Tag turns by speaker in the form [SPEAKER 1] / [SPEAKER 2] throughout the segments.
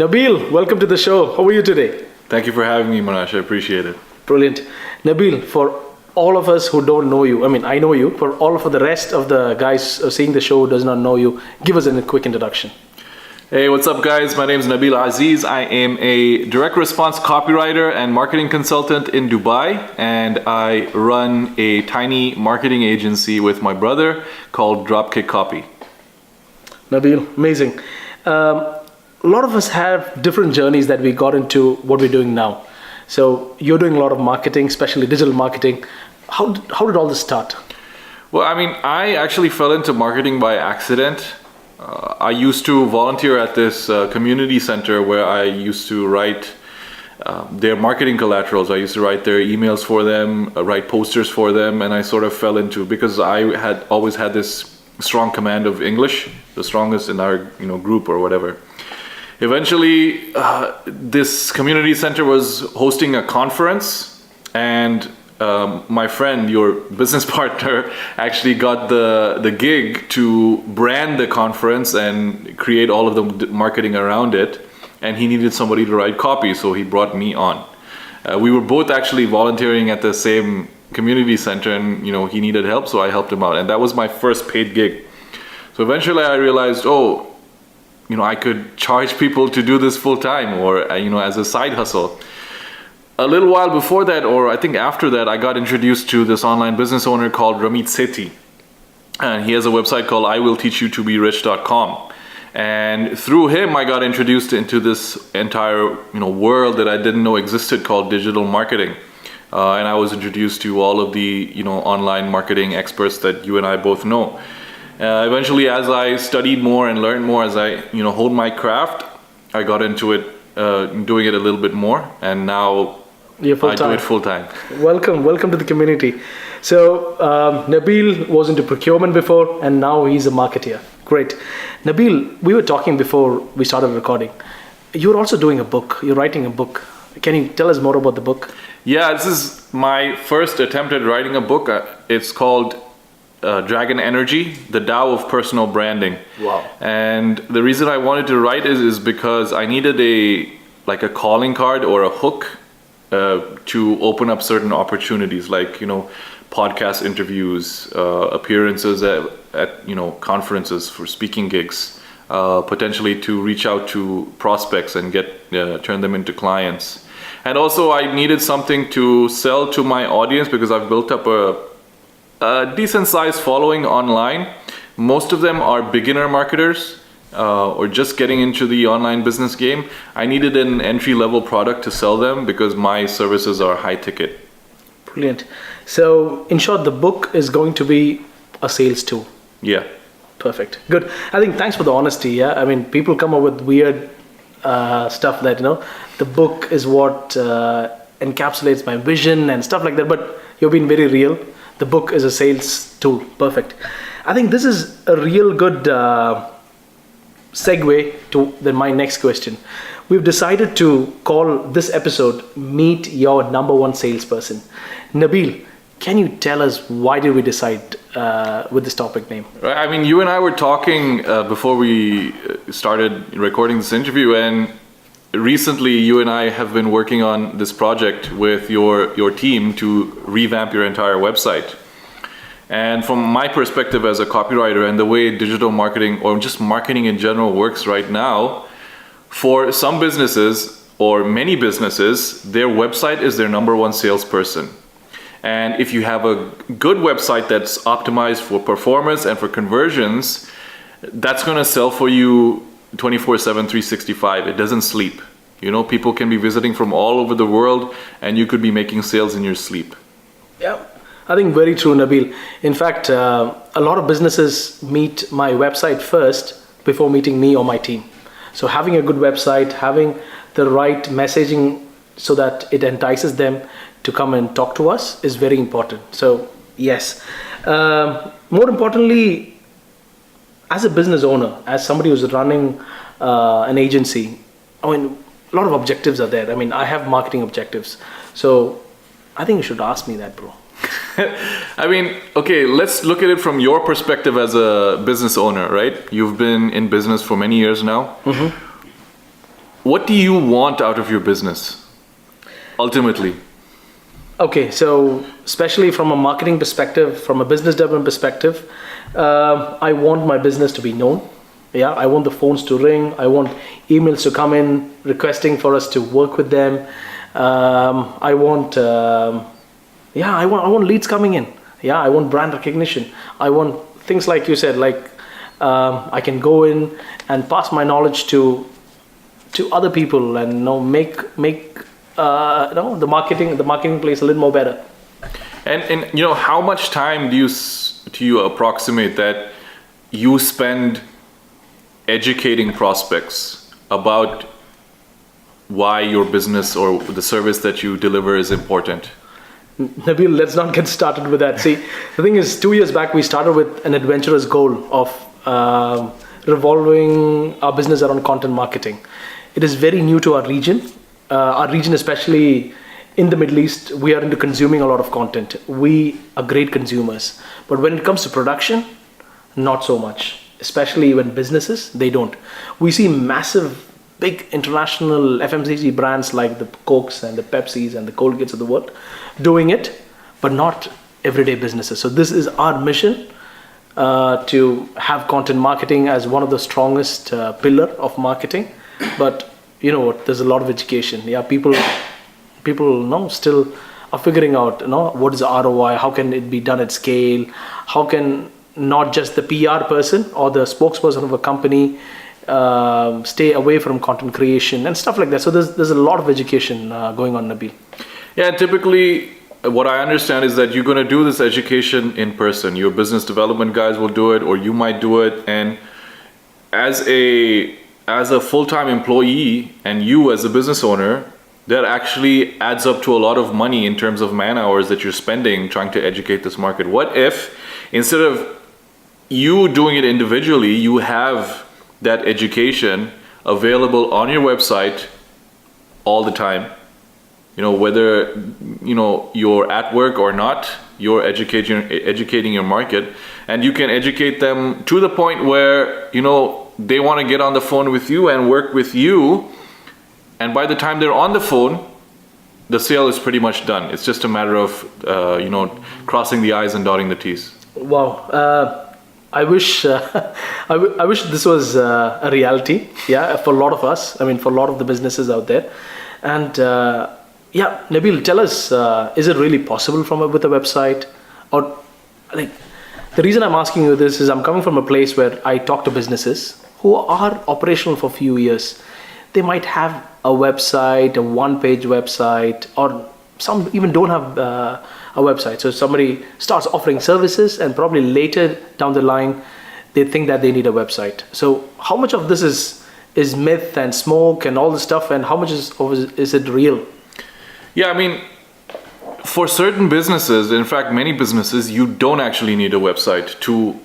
[SPEAKER 1] Nabeel, welcome to the show. How are you today?
[SPEAKER 2] Thank you for having me, Monash. I appreciate it.
[SPEAKER 1] Brilliant. Nabeel, for all of us who don't know you, I know you, for the rest of the guys seeing the show who does not know you, give us a quick introduction.
[SPEAKER 2] Hey, what's up, guys? My name is Nabeel Aziz. I am a direct response copywriter and marketing consultant in Dubai, and I run a tiny marketing agency with my brother called Dropkick Copy.
[SPEAKER 1] Nabeel, amazing. A lot of us have different journeys that we got into what we're doing now. So you're doing a lot of marketing, especially digital marketing. How did all this start?
[SPEAKER 2] Well, I actually fell into marketing by accident. I used to volunteer at this community center where I used to write their marketing collaterals. I used to write their emails for them, write posters for them, and I sort of fell into, because I had always had this strong command of English, the strongest in our group or whatever. Eventually, this community center was hosting a conference, and my friend, your business partner, actually got the gig to brand the conference and create all of the marketing around it. And he needed somebody to write copy, so he brought me on. We were both actually volunteering at the same community center, and he needed help, so I helped him out. And that was my first paid gig. So eventually I realized, I could charge people to do this full time, or as a side hustle. A little while before that, or I think after that, I got introduced to this online business owner called Sethi. And he has a website called iwillteachyoutoberich.com. And through him, I got introduced into this entire world that I didn't know existed called digital marketing. And I was introduced to all of the online marketing experts that you and I both know. Eventually, as I studied more and learned more, as I honed my craft, I got into it, doing it a little bit more, and now I do it full time.
[SPEAKER 1] Welcome to the community. So Nabeel was into procurement before, and now he's a marketeer. Great. Nabeel, we were talking before we started recording. You're also doing a book. You're writing a book. Can you tell us more about the book?
[SPEAKER 2] Yeah, this is my first attempt at writing a book. It's called Dragon Energy, the Tao Of Personal Branding.
[SPEAKER 1] Wow.
[SPEAKER 2] And the reason I wanted to write is because I needed a calling card or a hook to open up certain opportunities, like podcast interviews, appearances at conferences for speaking gigs, potentially to reach out to prospects and turn them into clients. And also I needed something to sell to my audience, because I've built up a decent sized following online. Most of them are beginner marketers or just getting into the online business game. I needed an entry level product to sell them because my services are high ticket.
[SPEAKER 1] Brilliant. So in short, the book is going to be a sales tool.
[SPEAKER 2] Yeah.
[SPEAKER 1] Perfect. Good. I think thanks for the honesty. Yeah. People come up with weird stuff that, the book is what encapsulates my vision and stuff like that. But you've been very real. The book is a sales tool. Perfect. I think this is a real good segue to my next question. We've decided to call this episode Meet Your Number One Salesperson. Nabeel, can you tell us why did we decide with this topic name?
[SPEAKER 2] Right. You and I were talking before we started recording this interview, and recently you and I have been working on this project with your team to revamp your entire website. And from my perspective as a copywriter, and the way digital marketing or just marketing in general works right now, for some businesses or many businesses, their website is their number one salesperson. And if you have a good website that's optimized for performance and for conversions, that's going to sell for you 24/7, 365. It doesn't sleep. People can be visiting from all over the world, and you could be making sales in your sleep.
[SPEAKER 1] Yeah, I think very true, Nabeel. In fact, a lot of businesses meet my website first before meeting me or my team. So having a good website, having the right messaging so that it entices them to come and talk to us is very important. So yes. More importantly, as a business owner, as somebody who's running an agency, a lot of objectives are there. I have marketing objectives. So I think you should ask me that, bro.
[SPEAKER 2] Okay, let's look at it from your perspective as a business owner, right? You've been in business for many years now.
[SPEAKER 1] Mm-hmm.
[SPEAKER 2] what do you want out of your business ultimately?
[SPEAKER 1] Okay, so especially from a marketing perspective, from a business development perspective, I want my business to be known. Yeah, I want the phones to ring. I want emails to come in requesting for us to work with them. I want leads coming in. Yeah, I want brand recognition. I want things like you said, like I can go in and pass my knowledge to other people and make the marketing place a little more better.
[SPEAKER 2] And how much time do you approximate that you spend educating prospects about why your business or the service that you deliver is important?
[SPEAKER 1] Nabeel, let's not get started with that. See, the thing is, 2 years back, we started with an adventurous goal of revolving our business around content marketing. It is very new to our region. Our region, especially in the Middle East, we are into consuming a lot of content. We are great consumers. But when it comes to production, not so much. Especially when businesses, they don't. We see massive, big international FMCG brands like the Cokes and the Pepsis and the Colgates of the world doing it, but not everyday businesses. So this is our mission, to have content marketing as one of the strongest pillar of marketing. But you know what? There's a lot of education. Yeah, people still are figuring out what is the ROI, how can it be done at scale, how can not just the PR person or the spokesperson of a company stay away from content creation and stuff like that. So there's a lot of education going on, Nabeel.
[SPEAKER 2] Yeah, typically what I understand is that you're going to do this education in person. Your business development guys will do it, or you might do it. And as a full-time employee and you as a business owner, that actually adds up to a lot of money in terms of man hours that you're spending trying to educate this market. What if instead of you doing it individually, you have that education available on your website all the time? Whether you're at work or not, you're educating your market, and you can educate them to the point where they want to get on the phone with you and work with you, and by the time they're on the phone, the sale is pretty much done. It's just a matter of crossing the I's and dotting the T's.
[SPEAKER 1] Wow. I wish I wish this was a reality, for a lot of us. I mean, for a lot of the businesses out there. And Nabeel, tell us, is it really possible with a website? Or like, the reason I'm asking you this is I'm coming from a place where I talk to businesses who are operational for a few years. They might have a website, a one-page website, or some even don't have a website. So somebody starts offering services, and probably later down the line, they think that they need a website. So how much of this is myth and smoke and all this stuff, and how much is it real?
[SPEAKER 2] Yeah, I mean, for certain businesses, in fact, many businesses, you don't actually need a website to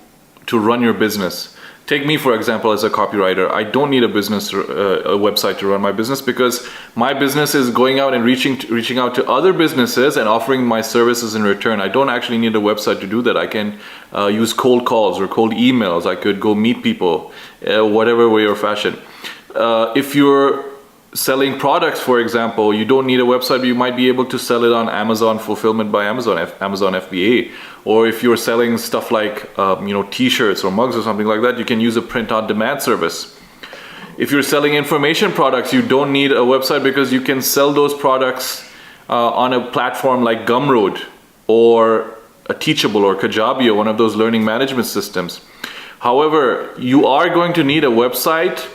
[SPEAKER 2] run your business. Take me, for example, as a copywriter. I don't need a website to run my business, because my business is going out and reaching out to other businesses and offering my services in return. I don't actually need a website to do that. I can use cold calls or cold emails. I could go meet people, whatever way or fashion. If you're selling products, for example, you don't need a website, but you might be able to sell it on Amazon Fulfillment by Amazon, Amazon FBA. Or if you're selling stuff like t-shirts or mugs or something like that, you can use a print-on-demand service. If you're selling information products, you don't need a website, because you can sell those products on a platform like Gumroad or a Teachable or Kajabi, or one of those learning management systems. However, you are going to need a website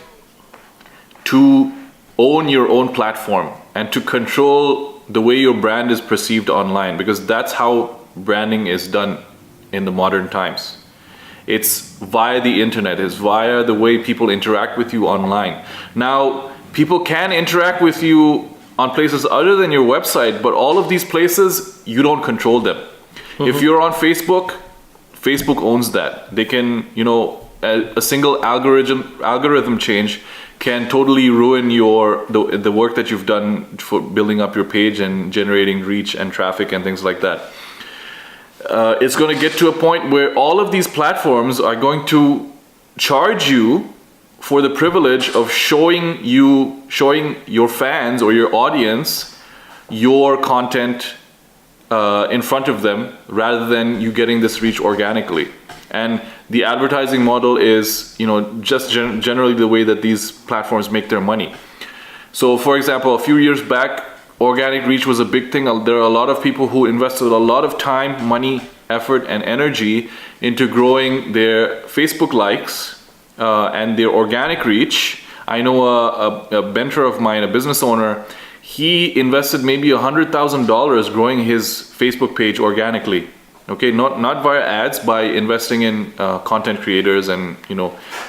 [SPEAKER 2] to own your own platform and to control the way your brand is perceived online, because that's how branding is done in the modern times. It's via the internet, it's via the way people interact with you online. Now, people can interact with you on places other than your website, but all of these places, you don't control them. Mm-hmm. If you're on Facebook, Facebook owns that. They can, a single algorithm change can totally ruin the work that you've done for building up your page and generating reach and traffic and things like that. It's going to get to a point where all of these platforms are going to charge you for the privilege of showing your fans or your audience your content in front of them, rather than you getting this reach organically. And the advertising model is, just generally the way that these platforms make their money. So for example, a few years back, organic reach was a big thing. There are a lot of people who invested a lot of time, money, effort, and energy into growing their Facebook likes and their organic reach. I know a mentor of mine, a business owner, he invested maybe $100,000 growing his Facebook page organically. Okay, not via ads, by investing in content creators and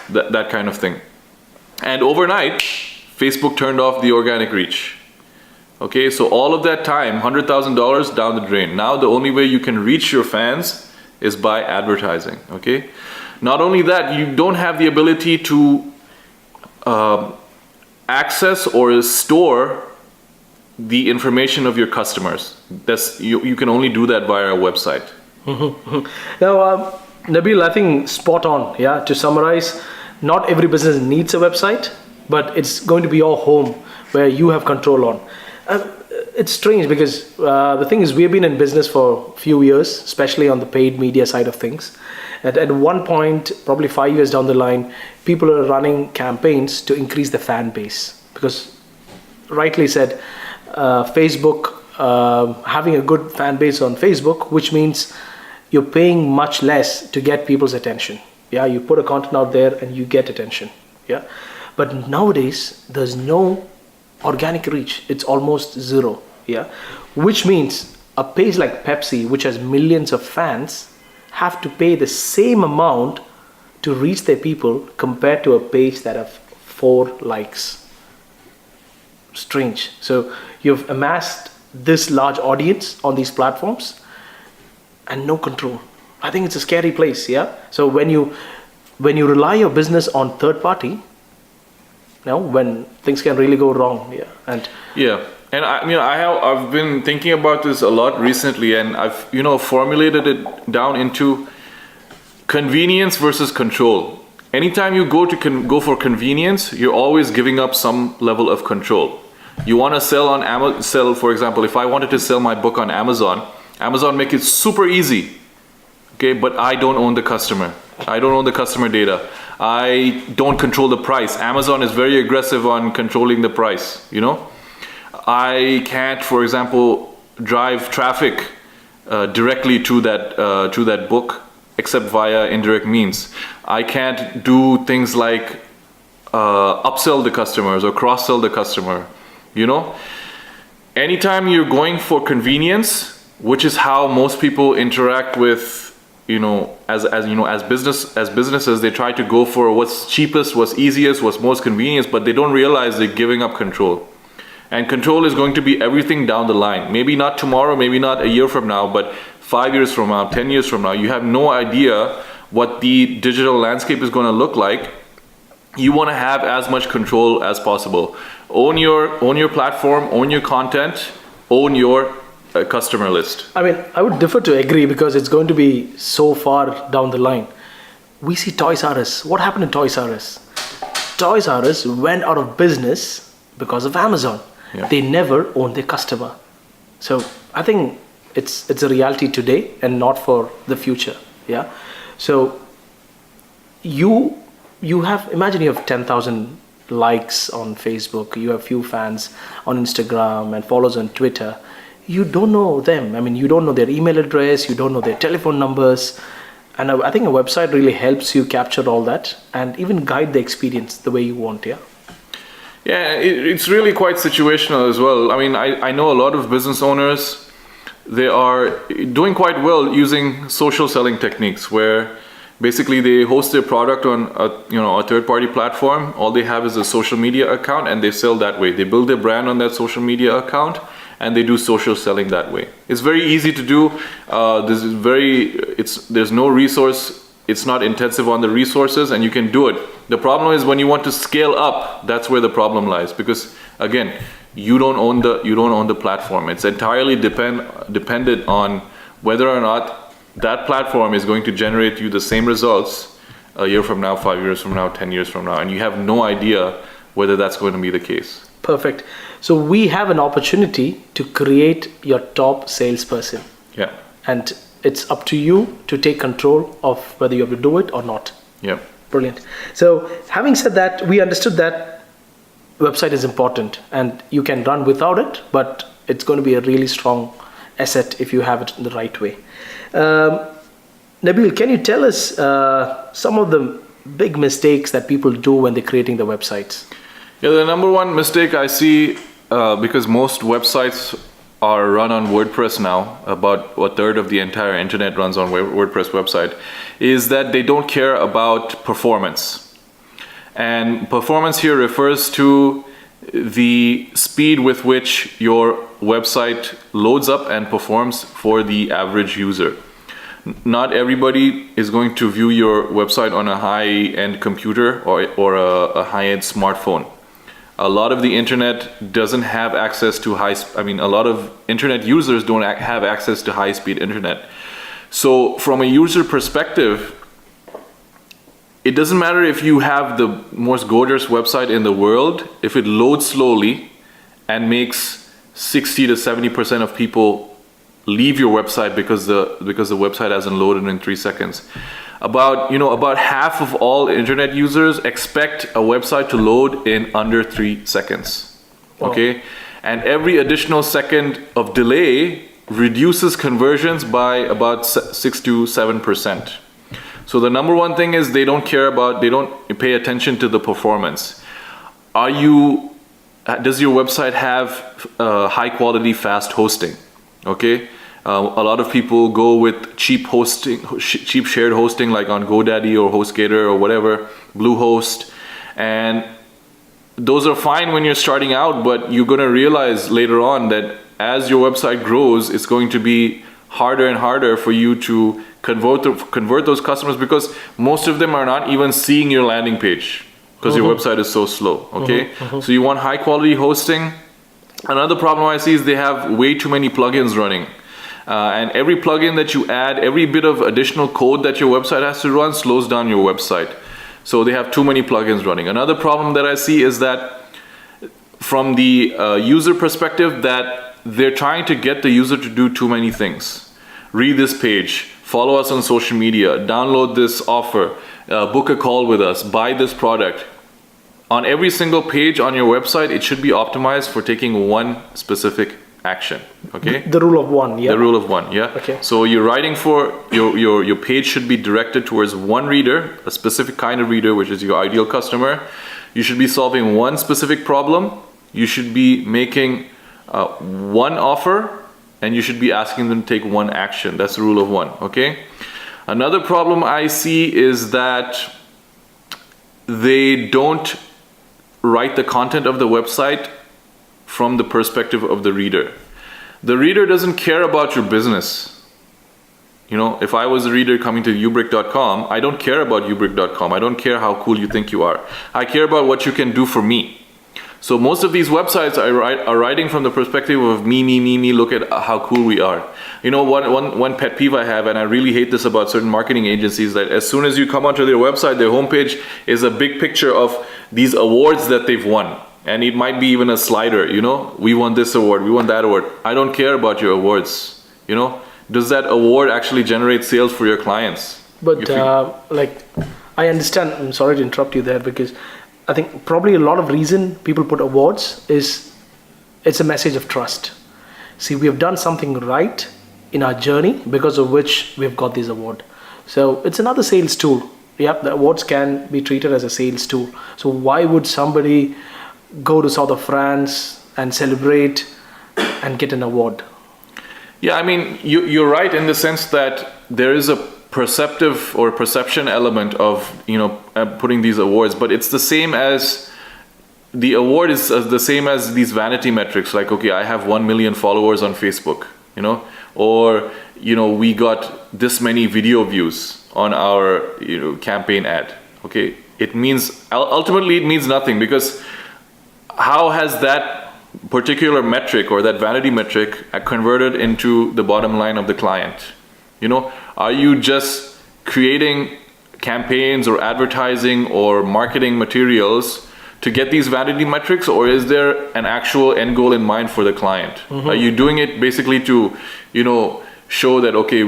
[SPEAKER 2] that kind of thing. And overnight, Facebook turned off the organic reach. Okay, so all of that time, $100,000 down the drain. Now the only way you can reach your fans is by advertising. Okay, not only that, you don't have the ability to access or store the information of your customers. You can only do that via a website.
[SPEAKER 1] Now, Nabeel, I think spot on. Yeah, to summarize, not every business needs a website, but it's going to be your home where you have control on. It's strange because the thing is, we've been in business for a few years, especially on the paid media side of things. At one point, probably 5 years down the line, people are running campaigns to increase the fan base, because rightly said, Facebook, having a good fan base on Facebook, which means you're paying much less to get people's attention. Yeah, you put a content out there and you get attention. Yeah, but nowadays there's no organic reach. It's almost zero. Yeah, which means a page like Pepsi, which has millions of fans, have to pay the same amount to reach their people compared to a page that have 4 likes. Strange. So you've amassed this large audience on these platforms and no control. I think it's a scary place. Yeah. So when you rely your business on third party, when things can really go wrong. Yeah. And I've been thinking about this a lot recently, and I've formulated it down into convenience versus control. Anytime you go for convenience, you're always giving up some level of control. You want to sell, for example, if I wanted to sell my book on Amazon make it super easy. Okay, but I don't own the customer. I don't own the customer data. I don't control the price. Amazon is very aggressive on controlling the price, I can't, for example, drive traffic directly to that book except via indirect means. I can't do things like upsell the customers or cross-sell the customer. Anytime you're going for convenience, which is how most people interact with, as businesses, they try to go for what's cheapest, what's easiest, what's most convenient, but they don't realize they're giving up control. And control is going to be everything down the line. Maybe not tomorrow, maybe not a year from now, but 5 years from now, 10 years from now, you have no idea what the digital landscape is going to look like. You want to have as much control as possible. Own your platform, own your content, own your customer list. I mean, I would differ to agree, because it's going to be so far down the line. We see Toys R Us. What happened to Toys R Us? Toys R Us went out of business because of Amazon. Yeah. They never owned their customer. So I think it's a reality today and not for the future. Yeah. So imagine you have 10,000 likes on Facebook, you have few fans on Instagram and followers on Twitter. You don't know them. I mean, you don't know their email address, you don't know their telephone numbers. And I think a website really helps you capture all that and even guide the experience the way you want. Yeah.
[SPEAKER 2] Yeah, it's really quite situational as well. I mean, I know a lot of business owners, they are doing quite well using social selling techniques, where basically they host their product on a third-party platform. All they have is a social media account, and they sell that way. They build their brand on that social media account, and they do social selling that way. It's very easy to do. There's no resource. It's not intensive on the resources, and you can do it. The problem is when you want to scale up, that's where the problem lies, because again, you don't own the platform. It's entirely dependent on whether or not that platform is going to generate you the same results a year from now, 5 years from now, 10 years from now, and you have no idea whether that's going to be the case.
[SPEAKER 1] Perfect. So we have an opportunity to create your top salesperson.
[SPEAKER 2] Yeah.
[SPEAKER 1] And it's up to you to take control of whether you have to do it or not.
[SPEAKER 2] Yeah.
[SPEAKER 1] Brilliant. So having said that, we understood that website is important and you can run without it, but it's going to be a really strong asset if you have it in the right way. Nabeel, can you tell us some of the big mistakes that people do when they're creating the websites?
[SPEAKER 2] Yeah, the number one mistake I see, because most websites are run on WordPress now, about a third of the entire internet runs on WordPress website, is that they don't care about performance. And performance here refers to the speed with which your website loads up and performs for the average user. Not everybody is going to view your website on a high-end computer or a high-end smartphone. A lot of the internet doesn't have access to a lot of internet users don't have access to high-speed internet. So from a user perspective, it doesn't matter if you have the most gorgeous website in the world, if it loads slowly and makes 60 to 70% of people leave your website because the website hasn't loaded in 3 seconds. About half of all internet users expect a website to load in under 3 seconds.
[SPEAKER 1] Wow.
[SPEAKER 2] Okay? And every additional second of delay reduces conversions by about 6 to 7%. So the number one thing is they don't pay attention to the performance. Does your website have high quality fast hosting? Okay? A lot of people go with cheap shared hosting like on GoDaddy or HostGator or whatever, Bluehost. And those are fine when you're starting out, but you're going to realize later on that as your website grows, it's going to be harder and harder for you to convert those customers, because most of them are not even seeing your landing page because your website is so slow. Okay? So you want high quality hosting. Another problem I see is they have way too many plugins running. And every plugin that you add, every bit of additional code that your website has to run slows down your website. So they have too many plugins running. Another problem that I see is that from the user perspective, that they're trying to get the user to do too many things. Read this page, follow us on social media, download this offer, book a call with us, buy this product. On every single page on your website, it should be optimized for taking one specific action. Okay?
[SPEAKER 1] The rule of one, yeah.
[SPEAKER 2] The rule of one, yeah.
[SPEAKER 1] Okay.
[SPEAKER 2] So you're writing for your page should be directed towards one reader, a specific kind of reader, which is your ideal customer. You should be solving one specific problem. You should be making one offer, and you should be asking them to take one action. That's the rule of one. Okay. Another problem I see is that they don't write the content of the website from the perspective of the reader. The reader doesn't care about your business. If I was a reader coming to ubrik.com, I don't care about ubrik.com. I don't care how cool you think you are. I care about what you can do for me. So most of these websites are writing from the perspective of me, look at how cool we are. One pet peeve I have, and I really hate this about certain marketing agencies, that as soon as you come onto their website, their homepage is a big picture of these awards that they've won. And it might be even a slider, we won this award, we won that award. I don't care about your awards, Does that award actually generate sales for your clients?
[SPEAKER 1] But I understand, I'm sorry to interrupt you there, because I think probably a lot of reason people put awards is it's a message of trust. See, we have done something right in our journey because of which we've got this award. So it's another sales tool. Yeah, the awards can be treated as a sales tool. So why would somebody go to south of France and celebrate and get an award?
[SPEAKER 2] Yeah, I mean, you're right in the sense that there is a perception element of putting these awards, but it's the same as the award is the same as these vanity metrics, like, okay, I have 1 million followers on Facebook, or we got this many video views on our campaign ad. Okay, it means ultimately it means nothing, because how has that particular metric or that vanity metric converted into the bottom line of the client? Are you just creating campaigns or advertising or marketing materials to get these vanity metrics, or is there an actual end goal in mind for the client? Are you doing it basically to, show that, okay,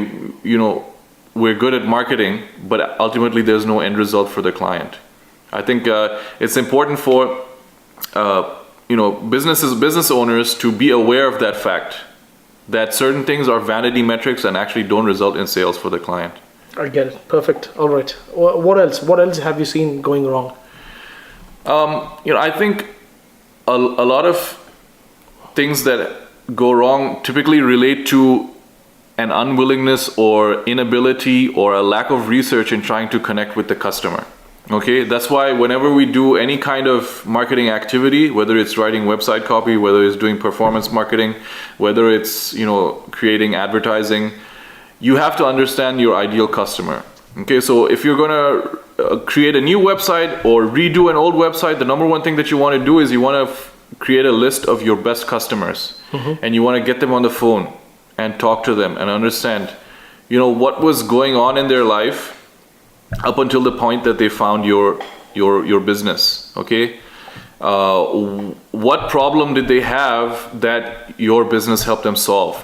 [SPEAKER 2] we're good at marketing, but ultimately there's no end result for the client? I think it's important for business owners to be aware of that fact, that certain things are vanity metrics and actually don't result in sales for the client.
[SPEAKER 1] I get it. Perfect. All right. What else? What else have you seen going wrong?
[SPEAKER 2] I think a lot of things that go wrong typically relate to an unwillingness or inability or a lack of research in trying to connect with the customer. Okay, that's why whenever we do any kind of marketing activity, whether it's writing website copy, whether it's doing performance marketing, whether it's creating advertising, you have to understand your ideal customer. Okay, so if you're gonna create a new website or redo an old website, the number one thing that you want to do is you want to create a list of your best customers, and you want to get them on the phone and talk to them and understand, what was going on in their life up until the point that they found your business. Okay, what problem did they have that your business helped them solve?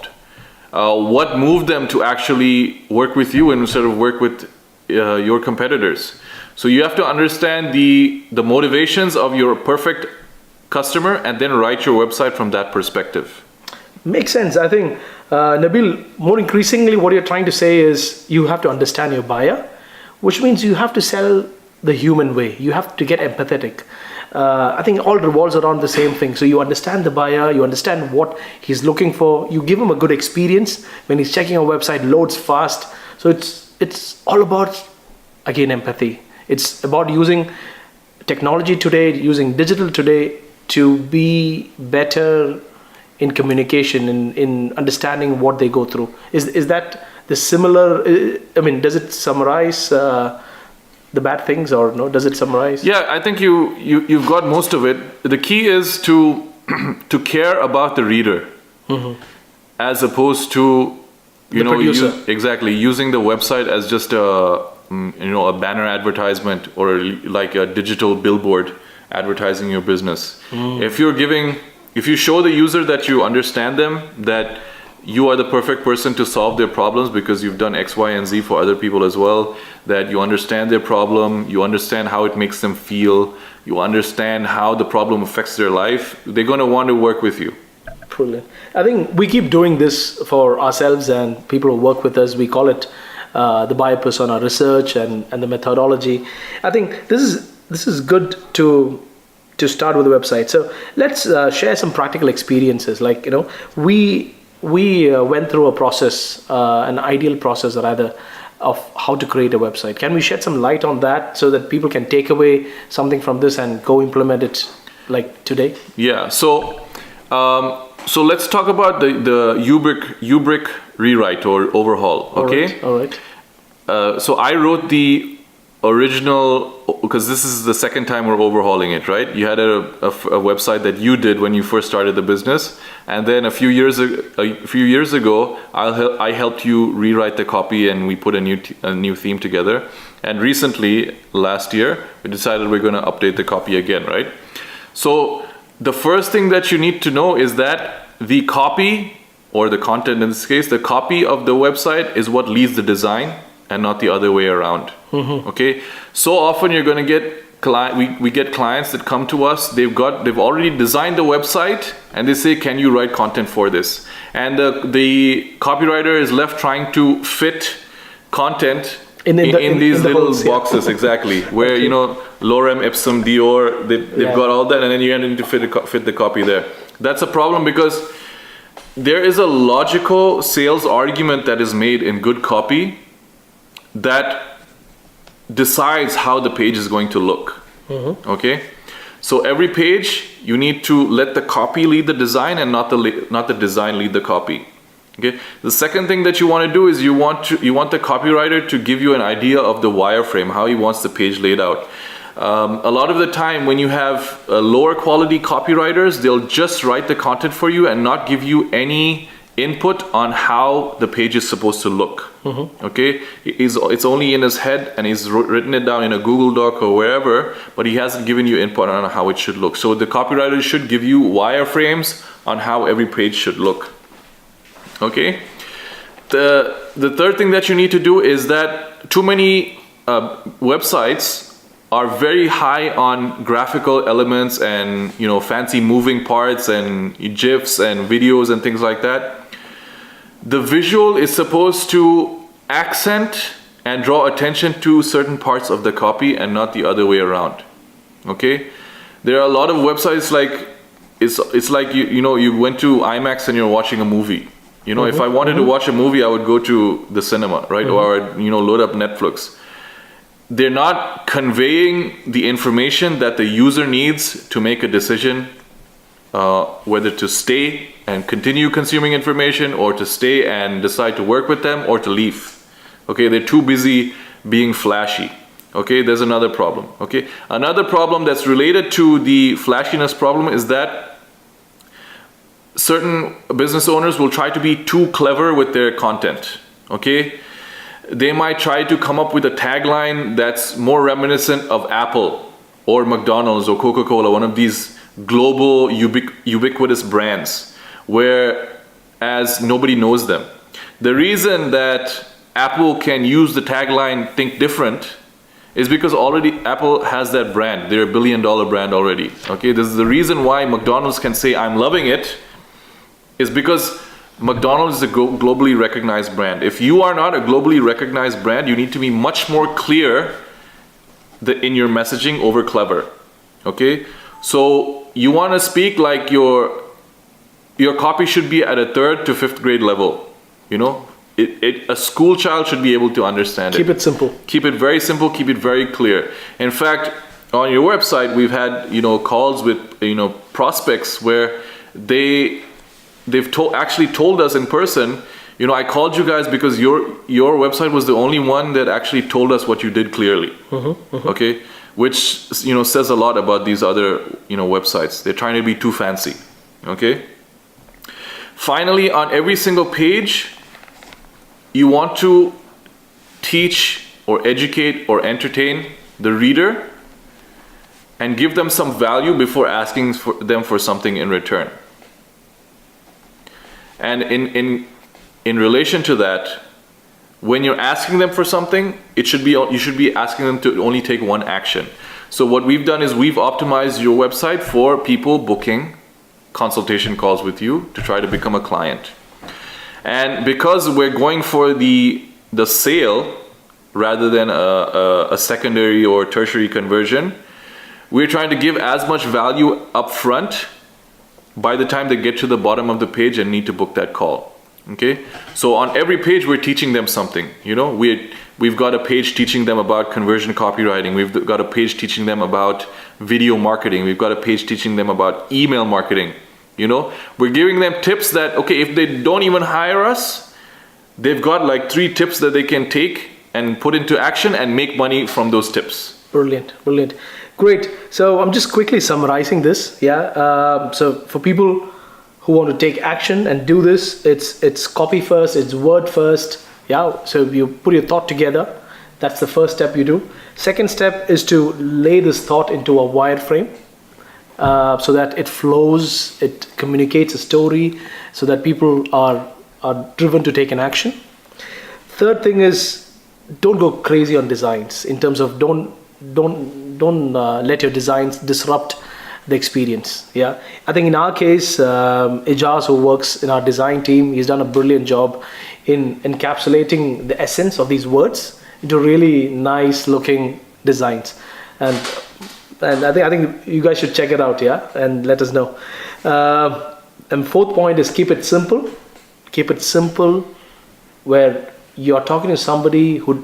[SPEAKER 2] What moved them to actually work with you instead of work with your competitors? So you have to understand the motivations of your perfect customer and then write your website from that perspective.
[SPEAKER 1] Makes sense. I think, Nabeel, more increasingly what you're trying to say is you have to understand your buyer, which means you have to sell the human way. You have to get empathetic. I think all revolves around the same thing. So you understand the buyer, you understand what he's looking for, you give him a good experience. When he's checking our website, loads fast. So it's all about, again, empathy. It's about using technology today, using digital today to be better in communication, in understanding what they go through. Is that the similar, does it summarize the bad things, or no? Does it summarize?
[SPEAKER 2] Yeah, I think you've got most of it. The key is to care about the reader, as opposed to using the website as just a banner advertisement or like a digital billboard advertising your business. If you show the user that you understand them, that you are the perfect person to solve their problems because you've done X, Y, and Z for other people as well, that you understand their problem, you understand how it makes them feel, you understand how the problem affects their life, they're going to want to work with you.
[SPEAKER 1] Brilliant. I think we keep doing this for ourselves and people who work with us. We call it the buyer persona research and the methodology. I think this is good to start with the website. So let's share some practical experiences. Like, we went through a process, an ideal process rather, of how to create a website. Can we shed some light on that so that people can take away something from this and go implement it like today?
[SPEAKER 2] Yeah. So let's talk about the Ubrik rewrite or overhaul. Okay.
[SPEAKER 1] All right.
[SPEAKER 2] So I wrote the original, because this is the second time we're overhauling it, right? You had a website that you did when you first started the business, and then a few years ago, I helped you rewrite the copy, and we put a new theme together. And recently, last year, we decided we're going to update the copy again, right? So the first thing that you need to know is that the copy, or the content in this case, the copy of the website is what leads the design, and not the other way around. Okay, so often you're going to get we get clients that come to us. They've already designed the website, and they say, "Can you write content for this?" And the copywriter is left trying to fit content in these little boxes, exactly. Where lorem ipsum dior, they've got all that, and then you need to fit the copy there. That's a problem because there is a logical sales argument that is made in good copy that decides how the page is going to look. Okay, so every page you need to let the copy lead the design and not the design lead the copy. Okay, the second thing that you want to do is you want the copywriter to give you an idea of the wireframe, how he wants the page laid out. A lot of the time when you have lower quality copywriters, they'll just write the content for you and not give you any input on how the page is supposed to look. Okay, it's only in his head, and he's written it down in a Google Doc or wherever, but he hasn't given you input on how it should look. So the copywriter should give you wireframes on how every page should look. Okay, the third thing that you need to do is that too many websites are very high on graphical elements and fancy moving parts and GIFs and videos and things like that. The visual is supposed to accent and draw attention to certain parts of the copy and not the other way around. Okay, there are a lot of websites like it's like you went to IMAX and you're watching a movie. If I wanted to watch a movie, I would go to the cinema, right? Or load up Netflix. They're not conveying the information that the user needs to make a decision whether to stay and continue consuming information, or to stay and decide to work with them, or to leave. Okay, they're too busy being flashy. Okay, there's another problem. Okay, another problem that's related to the flashiness problem is that certain business owners will try to be too clever with their content. Okay, they might try to come up with a tagline that's more reminiscent of Apple or McDonald's or Coca-Cola, one of these global ubiquitous brands, whereas nobody knows them. The reason that Apple can use the tagline "Think Different" is because already Apple has that brand. They're $1 billion brand already. Okay, this is the reason why McDonald's can say "I'm loving it," is because McDonald's is a globally recognized brand. If you are not a globally recognized brand, you need to be much more clear in your messaging over clever. Okay, so you want to speak like your copy should be at a 3rd to 5th grade level. A school child should be able to understand it.
[SPEAKER 1] Keep it simple. Keep
[SPEAKER 2] it very simple. Keep it very clear. In fact, on your website, we've had calls with prospects where they've actually told us in person, I called you guys because your website was the only one that actually told us what you did clearly. Okay, which says a lot about these other websites. They're trying to be too fancy. Okay. Finally, on every single page, you want to teach or educate or entertain the reader and give them some value before asking them for something in return. And in relation to that, when you're asking them for something, you should be asking them to only take one action. So what we've done is we've optimized your website for people booking consultation calls with you to try to become a client. And because we're going for the sale rather than a secondary or tertiary conversion, we're trying to give as much value up front by the time they get to the bottom of the page and need to book that call. Okay, so on every page we're teaching them something. We've got a page teaching them about conversion copywriting. We've got a page teaching them about video marketing. We've got a page teaching them about email marketing. We're giving them tips that, okay, if they don't even hire us, they've got like 3 tips that they can take and put into action and make money from those tips.
[SPEAKER 1] Brilliant. Great. So I'm just quickly summarizing this. So for people who want to take action and do this, it's copy first, it's word first. So you put your thought together. That's the first step you do. Second step is to lay this thought into a wireframe so that it flows, it communicates a story, so that people are driven to take an action. Third thing is, don't go crazy on designs, in terms of don't let your designs disrupt the experience. I think in our case, Ijaz, who works in our design team, he's done a brilliant job in encapsulating the essence of these words into really nice looking designs. And I think you guys should check it out, and let us know. And fourth point is keep it simple. Keep it simple, where you're talking to somebody who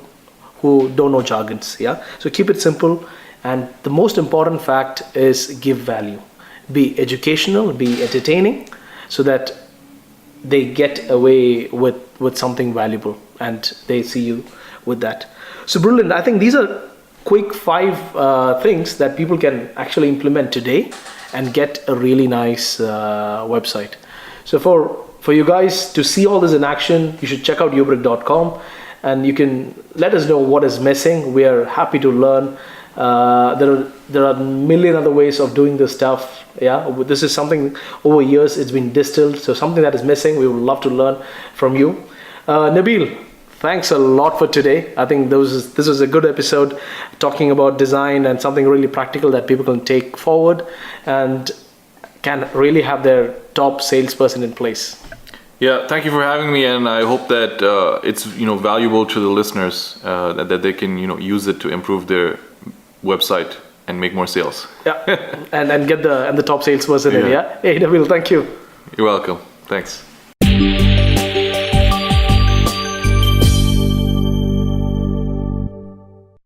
[SPEAKER 1] don't know jargons. So keep it simple, and the most important fact is give value. Be educational, be entertaining, so that they get away with something valuable and they see you with that. So brilliant. I think these are quick 5 things that people can actually implement today and get a really nice website. So for for you guys to see all this in action, you should check out ubrik.com, and you can let us know what is missing. We are happy to learn. There are a million other ways of doing this stuff. Yeah, this is something over years it's been distilled. So something that is missing, we would love to learn from you. Nabeel, thanks a lot for today. I think this was a good episode talking about design and something really practical that people can take forward and can really have their top salesperson in place.
[SPEAKER 2] Yeah, thank you for having me, and I hope that it's valuable to the listeners, that they can use it to improve their website and make more sales.
[SPEAKER 1] Yeah, and get the top salesperson in. Yeah. Hey, Nabeel, thank you.
[SPEAKER 2] You're welcome. Thanks.